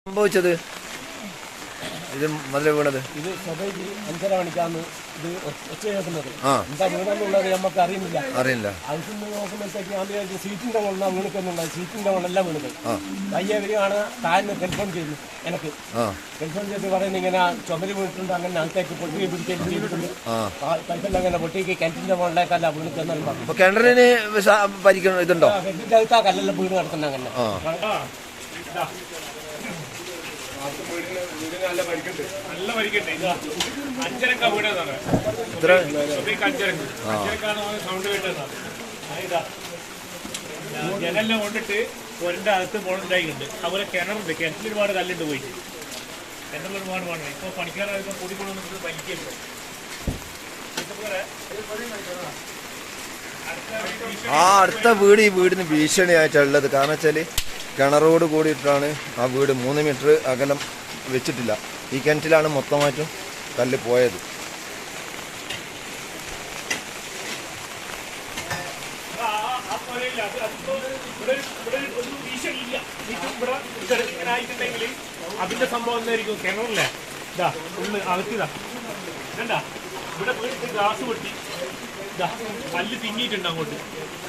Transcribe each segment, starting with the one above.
സംഭവിച്ചത് ഇത് മതിൽ വീണത്? ഇത് സൊസൈറ്റി 5:30 മണിക്കാണ് ഇത് ഒച്ച കേൾക്കുന്നത്. എന്താ വീണെന്നുള്ളത് നമുക്ക് അറിയുന്നില്ല. അതിൽ നോക്കുമ്പോഴത്തേക്ക് ഞാൻ വിചാരിച്ചു സീറ്റിന്റെ കൊണ്ടാണ് വീണിക്കുന്നുള്ളത്. സീറ്റിന്റെ കൊണ്ടല്ല വീണത്. വയ്യവരാണ് താഴ്ന്ന് ടെലിഫോൺ ചെയ്തു. എനിക്ക് ടെലിഫോൺ ചെയ്ത് പറയുന്നത് ഇങ്ങനെ ചുമര് വീണിട്ടുണ്ട്, അങ്ങനെ അകത്തേക്ക് പൊട്ടി പിടിക്കുകയും ചെയ്തിട്ടുണ്ട്. പൈസ അങ്ങനെ പൊട്ടിക്ക് കിണറ്റിന്റെ മുകളിലേക്കല്ല വീണിക്കെന്നാലും പറഞ്ഞു. കിണറിന് പരിക്കണം ഇതുണ്ടോ? കിണറ്റിന്റെ അകത്താ കല്ലെല്ലാം വീട് കിടക്കുന്ന അങ്ങനെ. നല്ല പരിക്കുണ്ട്. ഇത് 5:30 വീണതാണ്. സൗണ്ട് കേട്ടതാണ്. ജനെല്ലാം കൊണ്ടിട്ട് ഒരിന്റെ അകത്ത് പോളുണ്ടായിട്ടുണ്ട്. അതുപോലെ കിണറുണ്ട്. കിണറ്റിൽ ഒരുപാട് കല്ലുണ്ട് പോയിട്ട്. കിണറിൽ ഒരുപാട് വേണം. ഇപ്പൊ പണിക്കാരായപ്പോ പൊടി കൊണ്ടുവന്നിട്ട് പനിക്കുണ്ട്. അടുത്ത വീട് ഈ വീടിന് ഭീഷണിയായിട്ടുള്ളത്. കാരണം വെച്ചാല് കിണറോട് കൂടിയിട്ടാണ് ആ വീട് 3 മീറ്റർ അകലം വെച്ചിട്ടില്ല. ഈ കിണറ്റിലാണ് മൊത്തമായിട്ടും കല്ല് പോയത്. അതിന്റെ സംഭവം എന്തായിരിക്കും? കിണറില്ലേ ഇതാ ഒന്ന് അകത്തിതാ കണ്ടാ ഇവിടെ വീട്ടിൽ ഗ്ലാസ് പൊട്ടി കല്ല് തിങ്ങിയിട്ടുണ്ട് അങ്ങോട്ട്.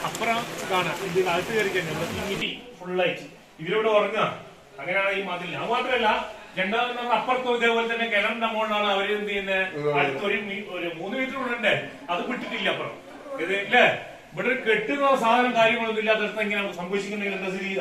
അപ്പുറം കാണാം ഇത് അകത്ത് കയറി കഴിഞ്ഞാൽ തിങ്ങിട്ട് ഫുള്ളായിട്ട് ഇതിലൂടെ ഉറങ്ങുക. അങ്ങനെയാണ് ഈ മതിൽ. അത് മാത്രമല്ല രണ്ടാമത് നമ്മൾ അപ്പുറത്തും ഇതേപോലെ തന്നെ കിണറിന്റെ മുകളിലാണ് അവര് എന്ത് ചെയ്യുന്നത്. അടുത്ത് ഒരു 3 മീറ്റർ ഉണ്ടേ അത് വിട്ടിട്ടില്ല അപ്പുറം. ഇത് ഇല്ലേ ഇവിടെ കെട്ടുന്ന സാധനം കാര്യങ്ങളൊന്നും ഇല്ലാത്തടത്ത് എങ്ങനെ സംഭവിച്ചിട്ടുണ്ടെങ്കിൽ എന്താ സ്ഥിതി?